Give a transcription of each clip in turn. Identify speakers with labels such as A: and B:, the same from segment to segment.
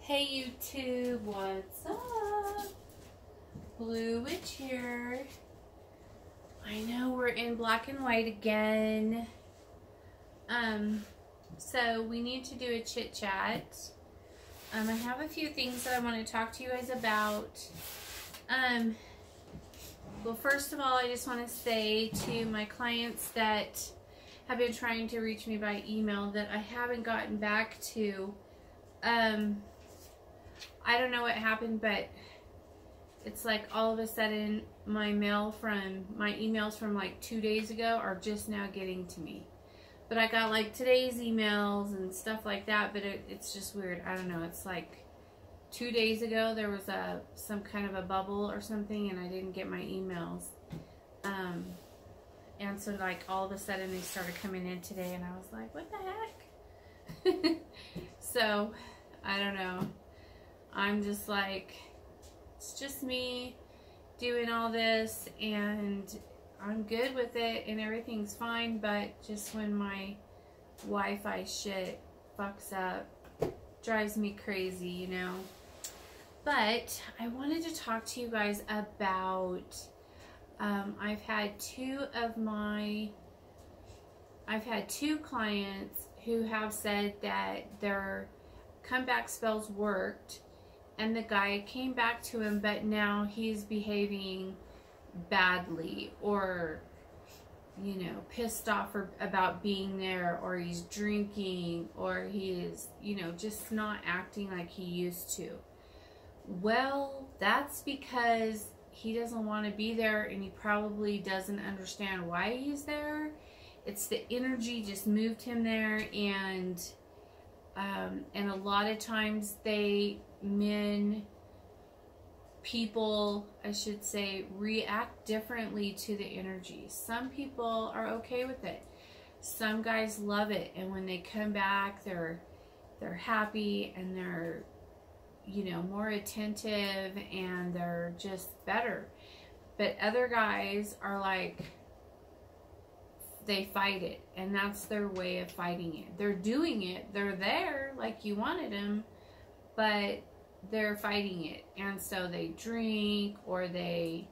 A: Hey YouTube, what's up? Blue Witch here. I know we're in black and white again. So we need to do a chit chat. I have a few things that I want to talk to you guys about. Well, first of all, I just want to say to my clients that have been trying to reach me by email that I haven't gotten back to. I don't know what happened, but it's like all of a sudden my emails from like 2 days ago are just now getting to me. But I got like today's emails and stuff like that, but it's just weird. I don't know. It's like 2 days ago there was some kind of a bubble or something and I didn't get my emails. And so like all of a sudden they started coming in today and I was like, what the heck? So, I don't know. I'm just like, it's just me doing all this and I'm good with it and everything's fine, but just when my Wi-Fi shit fucks up, drives me crazy, you know. But I wanted to talk to you guys about, I've had two clients who have said that their comeback spells worked and the guy came back to him, but now he's behaving badly or, you know, pissed off about being there, or he's drinking, or he is, you know, just not acting like he used to. Well, that's because he doesn't want to be there and he probably doesn't understand why he's there. It's the energy just moved him there, and a lot of times people, I should say, react differently to the energy. Some people are okay with it. Some guys love it, and when they come back, they're happy and they're, you know, more attentive and they're just better. But other guys are like, they fight it, and that's their way of fighting it. They're doing it, they're there like you wanted them, but they're fighting it. And so they drink, or they,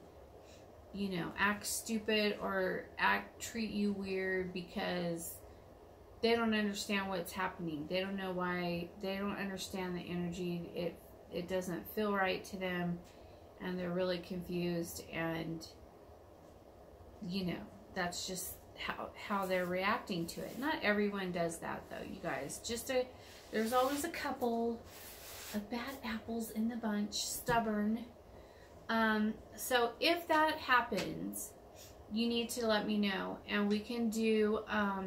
A: you know, act stupid or treat you weird because they don't understand what's happening. They don't know why. They don't understand the energy. It doesn't feel right to them, and they're really confused, and, you know, that's just how they're reacting to it. Not everyone does that though, you guys. There's always a couple of bad apples in the bunch, stubborn. So if that happens, you need to let me know, and we can do a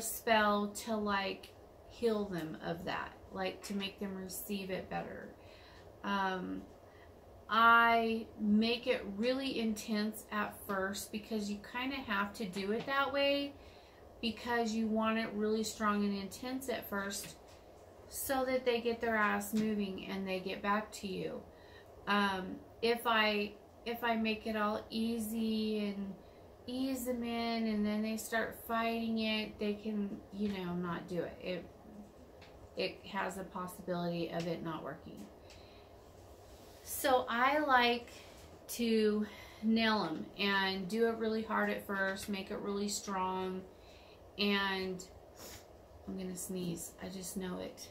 A: spell to like heal them of that, like to make them receive it better. I make it really intense at first because you kind of have to do it that way, because you want it really strong and intense at first so that they get their ass moving and they get back to you. If I make it all easy and ease them in and then they start fighting it, they can, you know, not do it. It has a possibility of it not working. So I like to nail them and do it really hard at first, make it really strong, and I'm gonna sneeze. I just know it.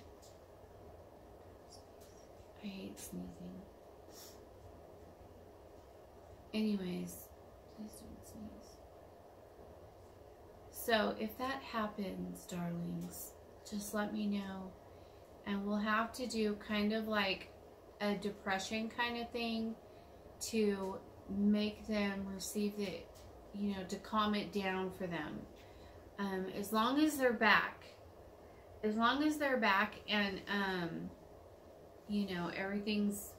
A: I hate sneezing. Anyways, please don't sneeze. So if that happens, darlings, just let me know, and we'll have to do kind of like a depression kind of thing to make them receive it, you know, to calm it down for them. As long as they're back and you know, everything's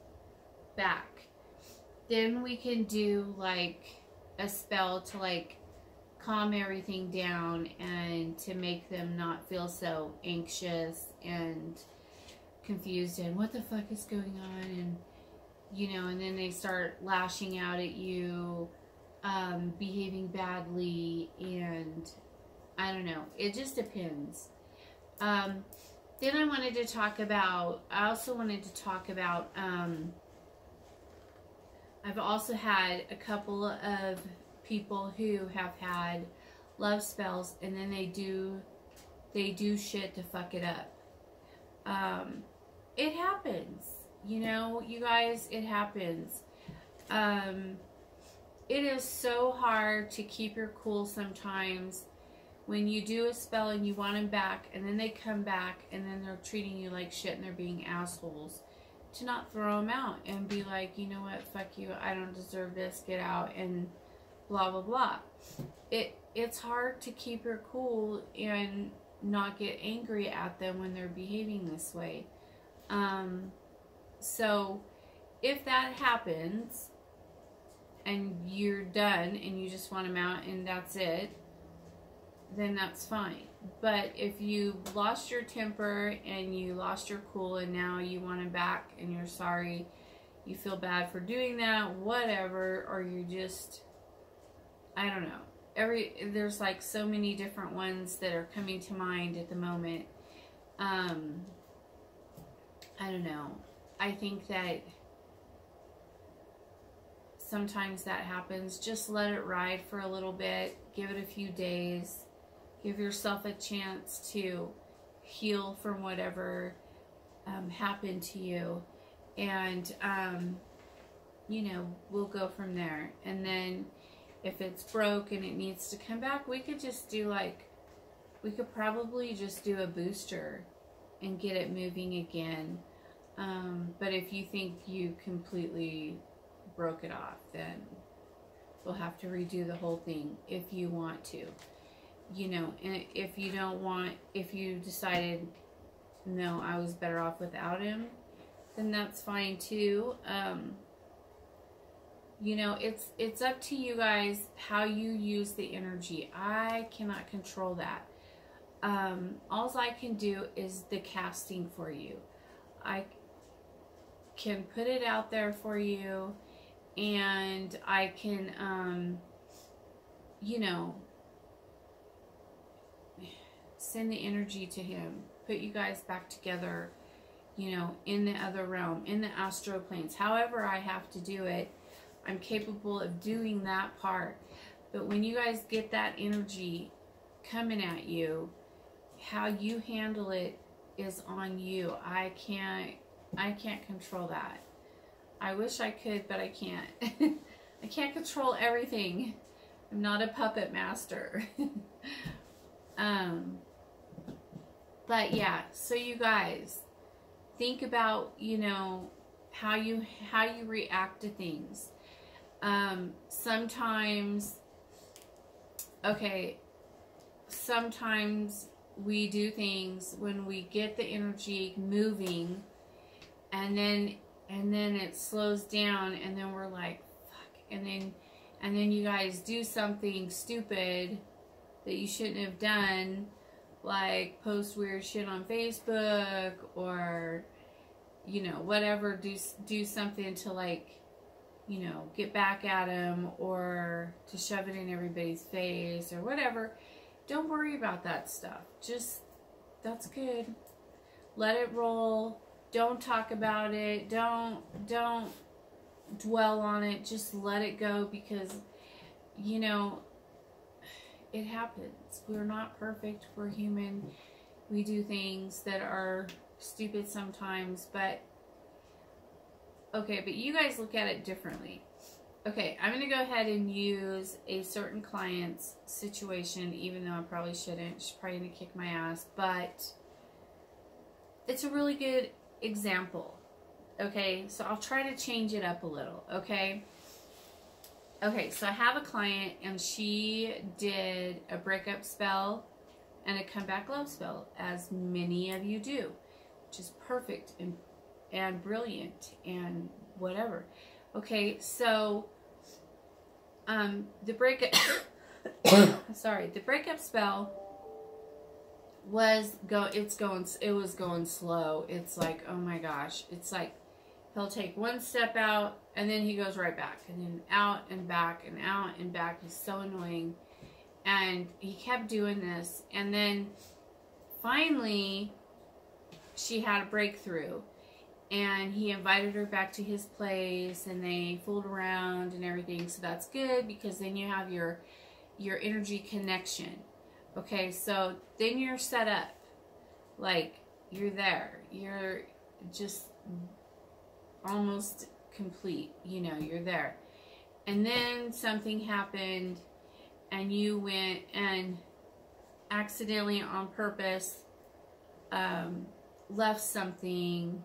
A: back, then we can do like a spell to like calm everything down and to make them not feel so anxious and confused and what the fuck is going on, and, you know, and then they start lashing out at you, behaving badly, and I don't know, it just depends. Then I also wanted to talk about, I've also had a couple of people who have had love spells, and then they do shit to fuck it up. It happens, you know, you guys, it happens. It is so hard to keep your cool sometimes when you do a spell and you want them back, and then they come back and then they're treating you like shit and they're being assholes, to not throw them out and be like, you know what, fuck you, I don't deserve this, get out, and blah blah blah. It's hard to keep your cool and not get angry at them when they're behaving this way. So if that happens and you're done and you just want them out and that's it, then that's fine. But if you lost your temper and you lost your cool and now you want them back and you're sorry, you feel bad for doing that, whatever, or you just, I don't know. There's like so many different ones that are coming to mind at the moment. I don't know. I think that sometimes that happens. Just let it ride for a little bit. Give it a few days. Give yourself a chance to heal from whatever happened to you. And, you know, we'll go from there. And then if it's broke and it needs to come back, we could just do we could probably just do a booster and get it moving again. But if you think you completely broke it off, then we'll have to redo the whole thing if you want to. You know, and if you don't want, if you decided, no, I was better off without him, then that's fine too. You know, it's up to you guys how you use the energy. I cannot control that. All I can do is the casting for you. I can put it out there for you, and I can, you know, send the energy to him, put you guys back together, you know, in the other realm, in the astral planes. However I have to do it, I'm capable of doing that part. But when you guys get that energy coming at you, how you handle it is on you. I can't control that. I wish I could, but I can't. I can't control everything. I'm not a puppet master. But yeah, so you guys think about, you know, how you react to things. Sometimes we do things when we get the energy moving, and then it slows down, and then we're like, fuck, and then you guys do something stupid that you shouldn't have done, like post weird shit on Facebook, or, you know, whatever, do something to, like, you know, get back at him, or to shove it in everybody's face, or whatever. Don't worry about that stuff. Just, that's good. Let it roll. Don't talk about it. Don't dwell on it. Just let it go, because, you know, it happens. We're not perfect. We're human. We do things that are stupid sometimes, but okay, but you guys look at it differently. Okay, I'm going to go ahead and use a certain client's situation, even though I probably shouldn't. She's probably going to kick my ass, but it's a really good example. Okay, so I'll try to change it up a little, okay? Okay, so I have a client, and she did a breakup spell and a comeback love spell, as many of you do, which is perfect and brilliant and whatever. Okay, so the breakup the breakup spell was going slow. It's like, oh my gosh, it's like he'll take one step out and then he goes right back, and then out and back and out and back. He's so annoying, and he kept doing this, and then finally she had a breakthrough, and he invited her back to his place, and they fooled around and everything. So that's good, because then you have your energy connection. Okay, so then you're set up. Like, you're there. You're just almost complete. You know, you're there. And then something happened, and you went and accidentally, on purpose, left something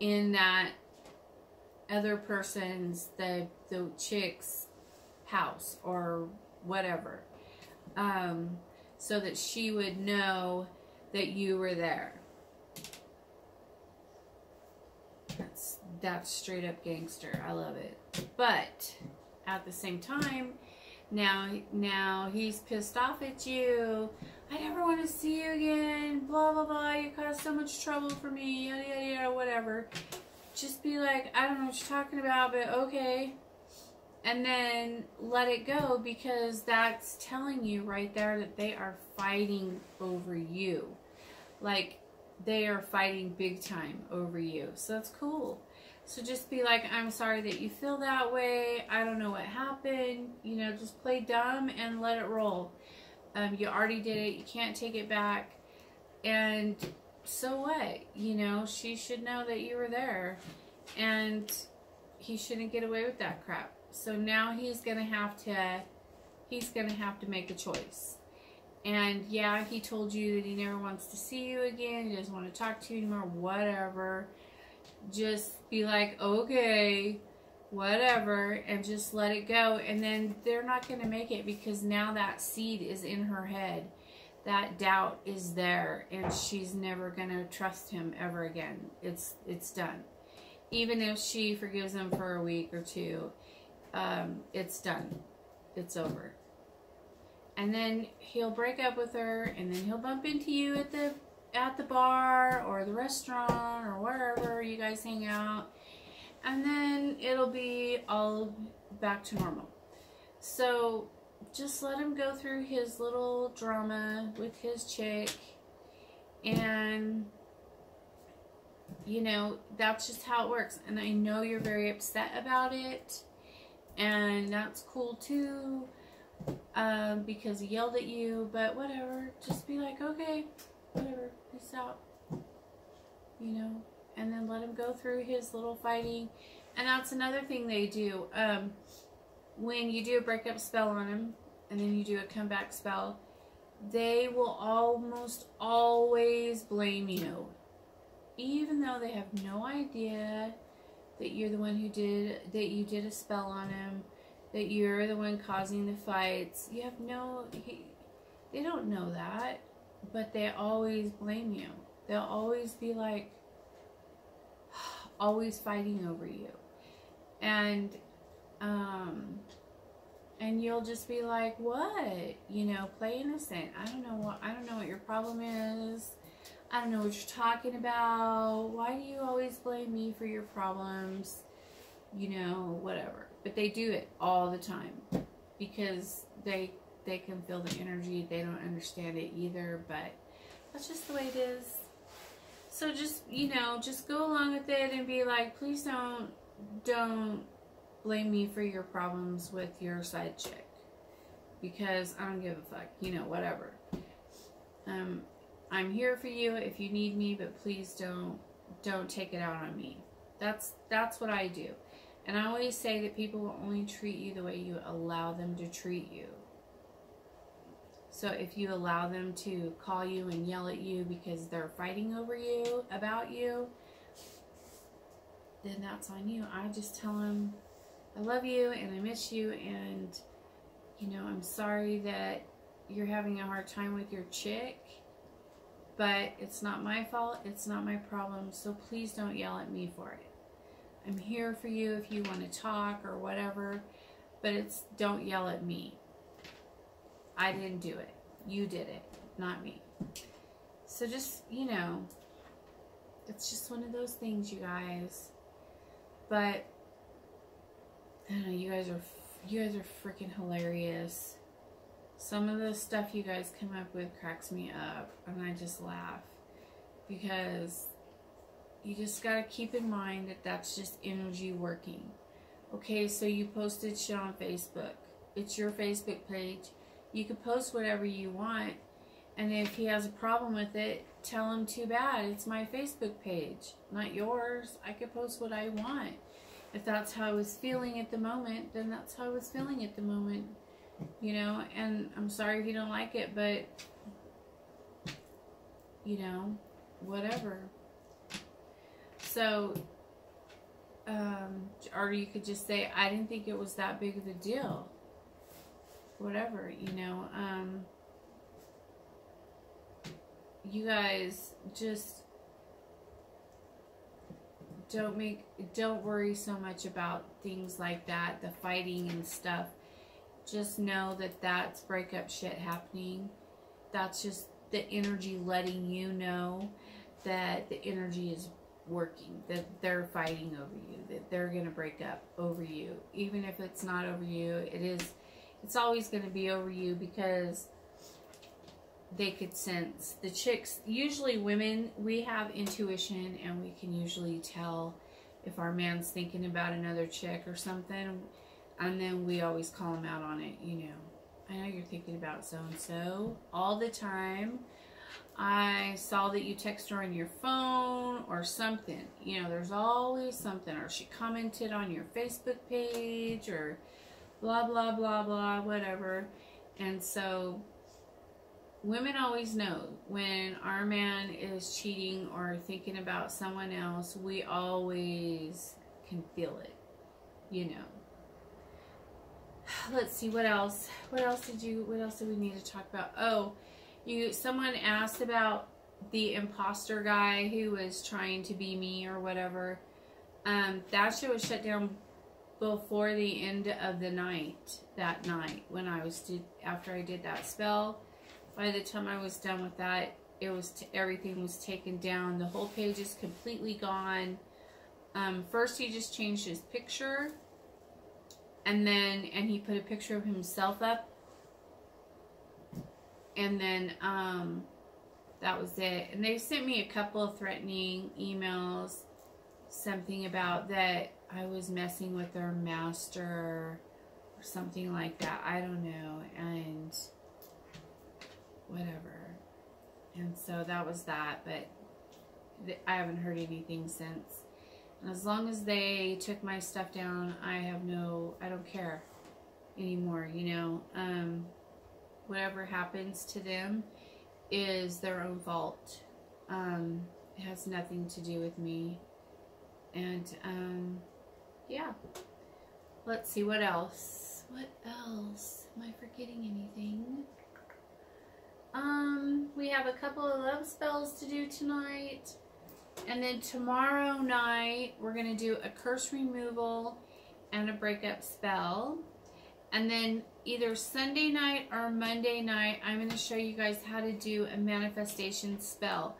A: in that other person's, the chick's house or whatever, so that she would know that you were there. That's straight up gangster. I love it. But at the same time, now he's pissed off at you. I never want to see you again. Blah, blah, blah. You caused so much trouble for me. Yada, yada, yada, whatever. Just be like, I don't know what you're talking about, but okay. And then let it go, because that's telling you right there that they are fighting over you. Like, they are fighting big time over you. So that's cool. So just be like, I'm sorry that you feel that way. I don't know what happened. You know, just play dumb and let it roll. You already did it. You can't take it back. And so what? You know, she should know that you were there. And he shouldn't get away with that crap. So now he's going to have to make a choice. And yeah, he told you that he never wants to see you again. He doesn't want to talk to you anymore. Whatever. Just be like, okay, whatever, and just let it go. And then they're not going to make it, because now that seed is in her head. That doubt is there, and she's never going to trust him ever again. It's done. Even if she forgives him for a week or two, it's done. It's over. And then he'll break up with her, and then he'll bump into you at the bar or the restaurant or wherever you guys hang out, and then it'll be all back to normal. So just let him go through his little drama with his chick, and you know, that's just how it works. And I know you're very upset about it, and that's cool too, because he yelled at you, but whatever. Just be like, okay, whatever, peace out, you know, and then let him go through his little fighting. And that's another thing they do. When you do a breakup spell on him, and then you do a comeback spell, they will almost always blame you, even though they have no idea that you're the one that you did a spell on him, that you're the one causing the fights. You have they don't know that. But they always blame you. They'll always be like, always fighting over you. And you'll just be like, what? You know, play innocent. I don't know what your problem is. I don't know what you're talking about. Why do you always blame me for your problems? You know, whatever. But they do it all the time, because they can feel the energy. They don't understand it either, but that's just the way it is. So just, you know, just go along with it and be like, please don't blame me for your problems with your side chick, because I don't give a fuck, you know, whatever. I'm here for you if you need me, but please don't take it out on me. That's what I do. And I always say that people will only treat you the way you allow them to treat you. So if you allow them to call you and yell at you because they're fighting over you, about you, then that's on you. I just tell them, I love you and I miss you, and, you know, I'm sorry that you're having a hard time with your chick, but it's not my fault. It's not my problem. So please don't yell at me for it. I'm here for you if you want to talk or whatever, but don't yell at me. I didn't do it. You did it, not me. So just, you know, it's just one of those things, you guys. But I don't know, you guys are freaking hilarious. Some of the stuff you guys come up with cracks me up, and I just laugh. because you just got to keep in mind that that's just energy working. Okay, so you posted shit on Facebook. It's your Facebook page. You can post whatever you want. And if he has a problem with it, tell him too bad. It's my Facebook page, not yours. I can post what I want. If that's how I was feeling at the moment, then that's how I was feeling at the moment. You know, and I'm sorry if you don't like it, but, you know, whatever. So, or you could just say, I didn't think it was that big of a deal. Whatever, you know. You guys just don't worry so much about things like that, the fighting and stuff. Just know that that's breakup shit happening. That's just the energy letting you know that the energy is working, that they're fighting over you, that they're going to break up over you. Even if it's not over you, it's always going to be over you, because they could sense. The chicks, usually women, we have intuition, and we can usually tell if our man's thinking about another chick or something, and then we always call him out on it. You know, I know you're thinking about so-and-so all the time. I saw that you text her on your phone or something. You know, there's always something. Or she commented on your Facebook page, or blah, blah, blah, blah, whatever. And so women always know when our man is cheating or thinking about someone else. We always can feel it, you know. Let's see, what else? What else did we need to talk about? Oh, someone asked about the imposter guy who was trying to be me or whatever. That shit was shut down before the end of the night. That night when after I did that spell. By the time I was done with that, it was everything was taken down. The whole page is completely gone. First he just changed his picture, and he put a picture of himself up, and then that was it. And they sent me a couple of threatening emails, something about that I was messing with their master or something like that. I don't know, and whatever. And so that was that, but I haven't heard anything since. And as long as they took my stuff down, I don't care anymore, you know. Whatever happens to them is their own fault. It has nothing to do with me. And yeah, let's see, what else? Am I forgetting anything? We have a couple of love spells to do tonight. And then tomorrow night, we're going to do a curse removal and a breakup spell. And then either Sunday night or Monday night, I'm going to show you guys how to do a manifestation spell.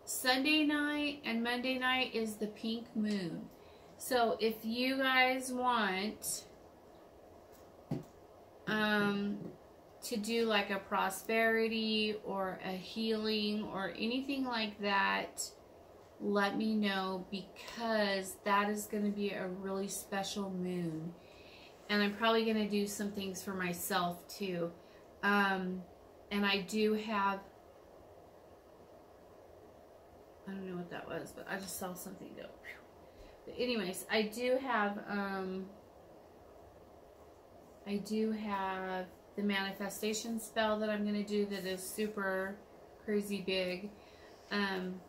A: Sunday night and Monday night is the pink moon. So if you guys want to do like a prosperity or a healing or anything like that, let me know, because that is going to be a really special moon. And I'm probably going to do some things for myself too. And I do have, I don't know what that was, but I just saw something go. But anyways, I do have the manifestation spell that I'm going to do that is super crazy big. And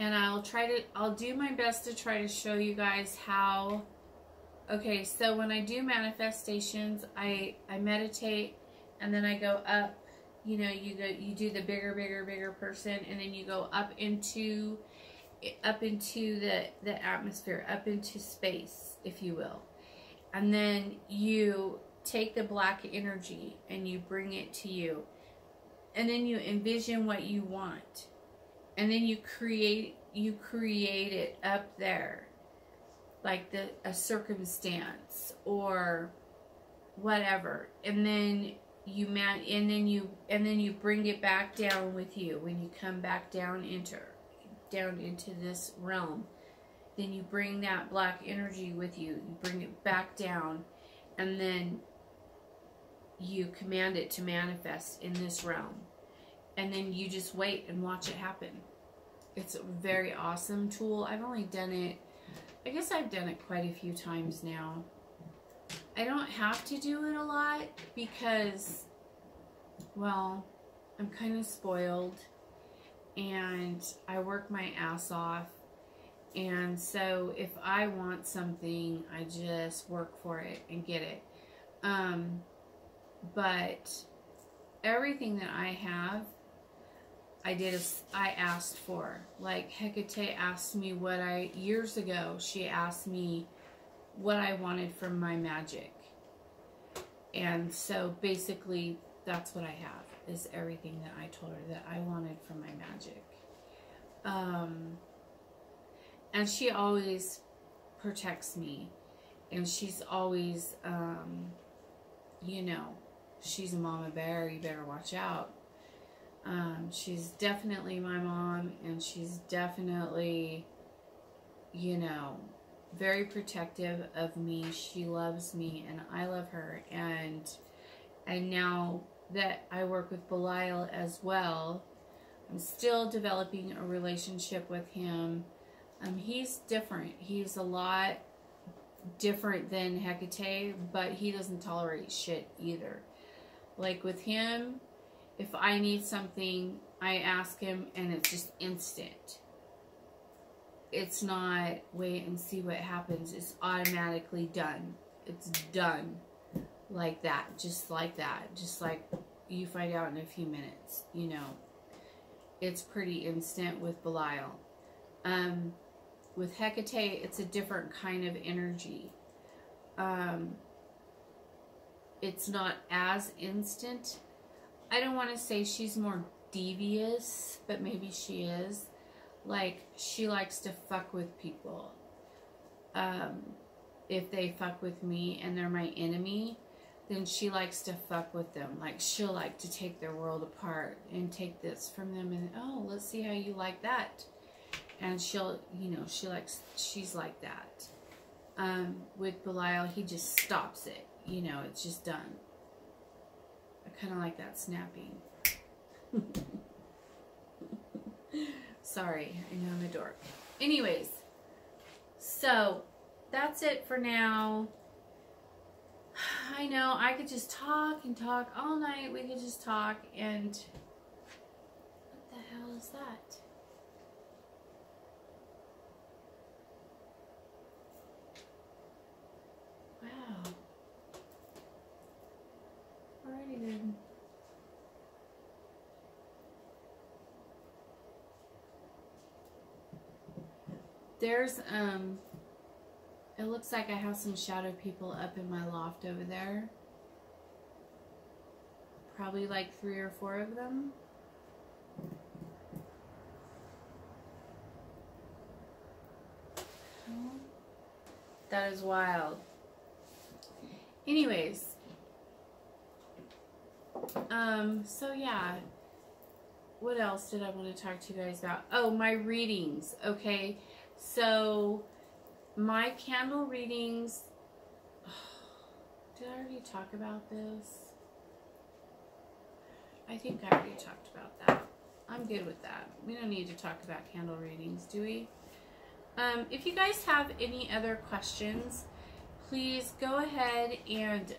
A: I'll do my best to try to show you guys how. Okay, so when I do manifestations, I meditate, and then I go up. You know, you do the bigger person, and then you go up into the atmosphere, up into space, if you will. And then you take the black energy and you bring it to you, and then you envision what you want, and then you create it up there, like a circumstance or whatever. And then and then you bring it back down with you when you come back down into this realm. Then you bring that black energy with you. You bring it back down, and then you command it to manifest in this realm. And then you just wait and watch it happen. It's a very awesome tool. I've only done it, I guess I've done it quite a few times now. I don't have to do it a lot because, well, I'm kind of spoiled and I work my ass off. And so if I want something, I just work for it and get it. But everything that I have, I asked for. Like Hecate asked me years ago, she asked me what I wanted from my magic. And so basically that's what I have, is everything that I told her that I wanted from my magic. And she always protects me. And she's always, you know, she's a mama bear, you better watch out. She's definitely my mom, and she's definitely, you know, very protective of me. She loves me, and I love her. And now that I work with Belial as well, I'm still developing a relationship with him. He's different. He's a lot different than Hecate, but he doesn't tolerate shit either. Like with him, if I need something, I ask him and it's just instant. It's not wait and see what happens. It's automatically done. It's done like that. Just like that. Just like you find out in a few minutes, you know. It's pretty instant with Belial. With Hecate, it's a different kind of energy. It's not as instant. I don't want to say she's more devious, but maybe she is. Like, she likes to fuck with people. If they fuck with me and they're my enemy, then she likes to fuck with them. Like, she'll like to take their world apart and take this from them and, oh, let's see how you like that. And she'll, you know, she's like that. With Belial, he just stops it. You know, it's just done. I kind of like that snapping. Sorry, I know I'm a dork. Anyways, so that's it for now. I know I could just talk and talk all night. We could just talk and... What the hell is that? Wow. Alrighty then. There's, it looks like I have some shadow people up in my loft over there. Probably like 3 or 4 of them. That is wild. Anyways. So yeah. What else did I want to talk to you guys about? Oh, my readings. Okay. So, my candle readings, did I already talk about this? I think I already talked about that. I'm good with that. We don't need to talk about candle readings, do we? If you guys have any other questions, please go ahead and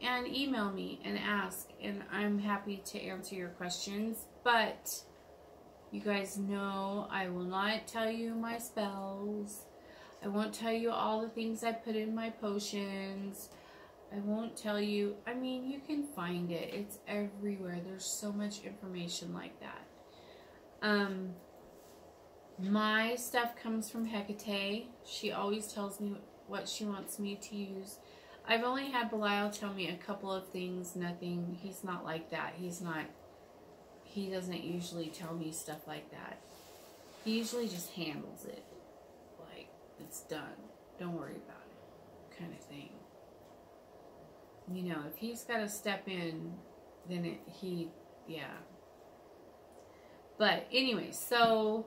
A: email me and ask, and I'm happy to answer your questions. But you guys know I will not tell you my spells. I won't tell you all the things I put in my potions. I won't tell you, I mean, you can find it. It's everywhere. There's so much information like that. My stuff comes from Hecate. She always tells me what she wants me to use. I've only had Belial tell me a couple of things, nothing. He's not like that. He doesn't usually tell me stuff like that. He usually just handles it. Like, it's done. Don't worry about it. Kind of thing. you know, if he's got to step in, then yeah. But anyway, so,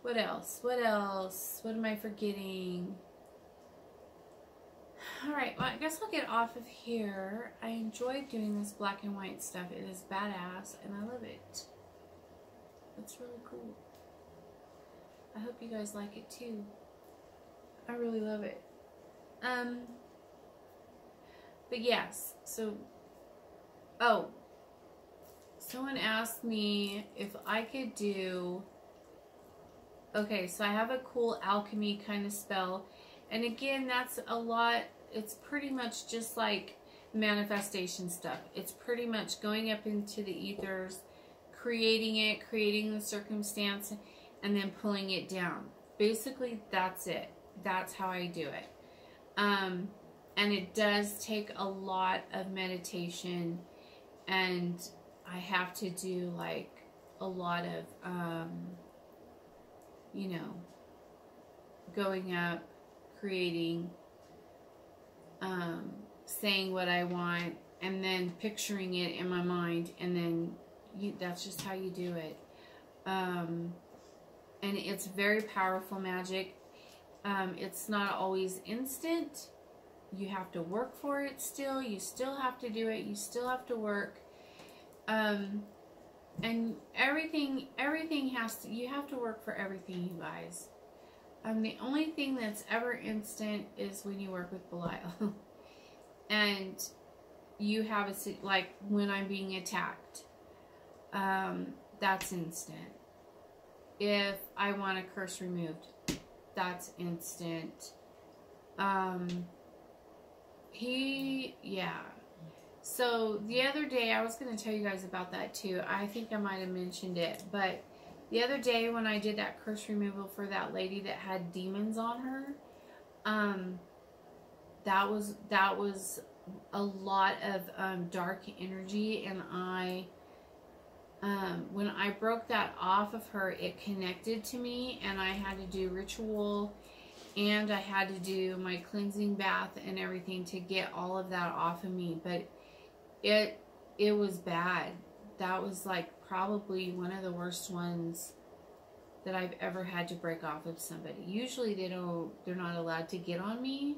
A: what else? What else? What am I forgetting? Alright, well, I guess I'll get off of here. I enjoyed doing this black and white stuff. It is badass, and I love it. It's really cool. I hope you guys like it too. I really love it. But yes, so, oh, someone asked me if I could do, okay, so I have a cool alchemy kind of spell, and again, that's a lot, it's pretty much just like manifestation stuff. It's pretty much going up into the ethers, creating it, creating the circumstance, and then pulling it down. Basically, that's it. That's how I do it. And it does take a lot of meditation, and I have to do like a lot of, you know, going up, creating, saying what I want, and then picturing it in my mind, and then that's just how you do it. And it's very powerful magic. It's not always instant. You have to work for it still. You still have to do it. You still have to work. And everything has to, you have to work for everything, you guys. The only thing that's ever instant is when you work with Belial. And you have a, like when I'm being attacked, that's instant. If I want a curse removed, that's instant. Yeah. So the other day, I was going to tell you guys about that too. I think I might have mentioned it, but the other day when I did that curse removal for that lady that had demons on her, that was a lot of dark energy, and when I broke that off of her, it connected to me, and I had to do ritual, and I had to do my cleansing bath and everything to get all of that off of me. But it was bad. That was like probably one of the worst ones that I've ever had to break off of somebody. Usually they're not allowed to get on me,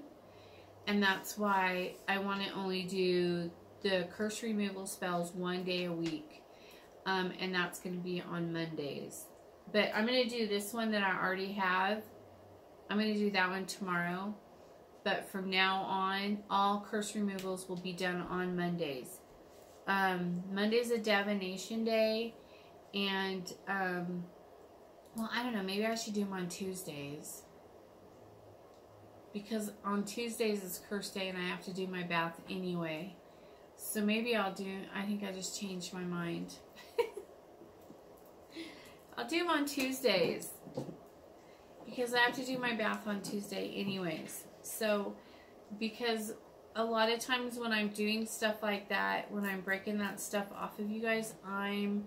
A: and that's why I want to only do the curse removal spells one day a week. And that's going to be on Mondays. But I'm going to do this one that I already have. I'm going to do that one tomorrow. But from now on, all curse removals will be done on Mondays. Monday's a divination day. And, well, I don't know. Maybe I should do them on Tuesdays. Because on Tuesdays is curse day and I have to do my bath anyway. So maybe I'll do, I think I just changed my mind. I'll do them on Tuesdays because I have to do my bath on Tuesday anyways. So, because a lot of times when I'm doing stuff like that, when I'm breaking that stuff off of you guys, I'm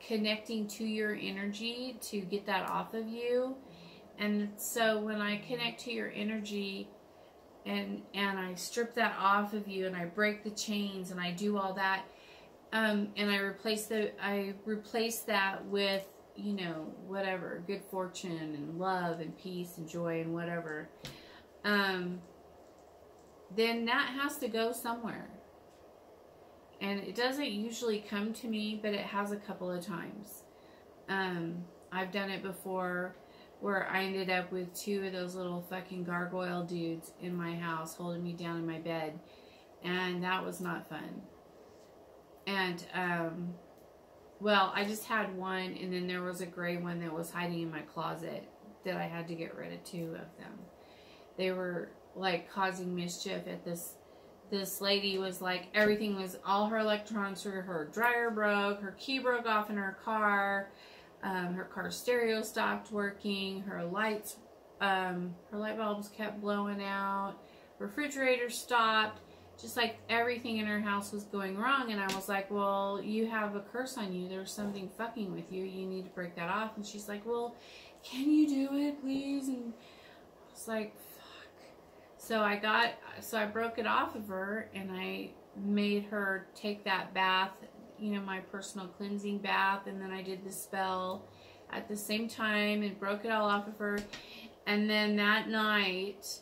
A: connecting to your energy to get that off of you. And so when I connect to your energy and I strip that off of you and I break the chains and I do all that, and I replace that with, you know, whatever, good fortune and love and peace and joy and whatever, then that has to go somewhere. And it doesn't usually come to me, but it has a couple of times. I've done it before where I ended up with 2 of those little fucking gargoyle dudes in my house holding me down in my bed. And that was not fun. And, well, I just had one, and then there was a gray one that was hiding in my closet that I had to get rid of 2 of them. They were, like, causing mischief at this lady was, like, everything was, all her electronics, her dryer broke, her key broke off in her car, her car stereo stopped working, her lights, her light bulbs kept blowing out, refrigerator stopped. Just like everything in her house was going wrong. And I was like, well, you have a curse on you. There's something fucking with you. You need to break that off. And she's like, well, can you do it, please? And was like, fuck. So I broke it off of her, and I made her take that bath, you know, my personal cleansing bath, and then I did the spell at the same time and broke it all off of her. And then that night,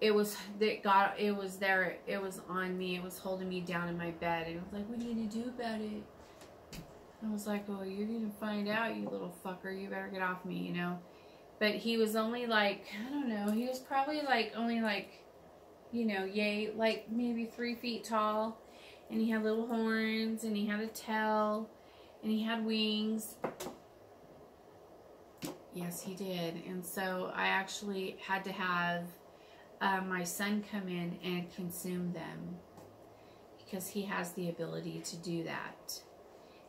A: it was on me. It was holding me down in my bed, and it was like, what are you gonna do about it? I was like, oh, you're gonna find out, you little fucker. You better get off me, you know. But he was only like, I don't know, he was probably like only like, you know, yay, like maybe 3 feet tall, and he had little horns, and he had a tail, and he had wings. Yes, he did. And so I actually had to have my son come in and consume them, because he has the ability to do that.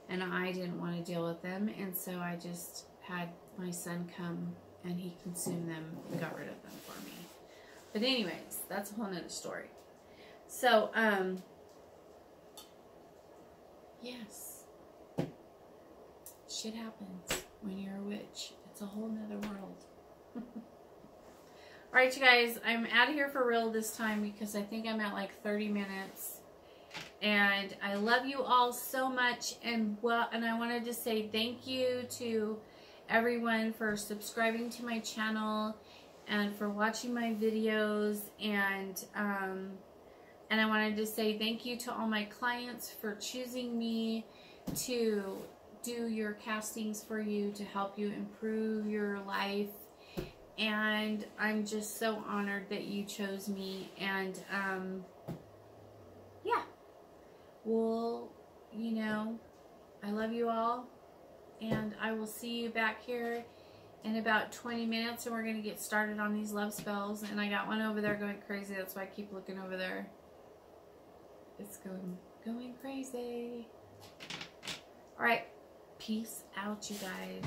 A: And I didn't want to deal with them, and so I just had my son come and he consumed them and got rid of them for me. But anyways, that's a whole nother story. So, yes. Shit happens when you're a witch. It's a whole nother world. Alright, you guys, I'm out of here for real this time, because I think I'm at like 30 minutes. And I love you all so much, and I wanted to say thank you to everyone for subscribing to my channel and for watching my videos, and I wanted to say thank you to all my clients for choosing me to do your castings for you, to help you improve your life. And I'm just so honored that you chose me. And yeah. Well, you know, I love you all, and I will see you back here in about 20 minutes, and we're going to get started on these love spells. And I got one over there going crazy. That's why I keep looking over there. It's going crazy. All right. Peace out, you guys.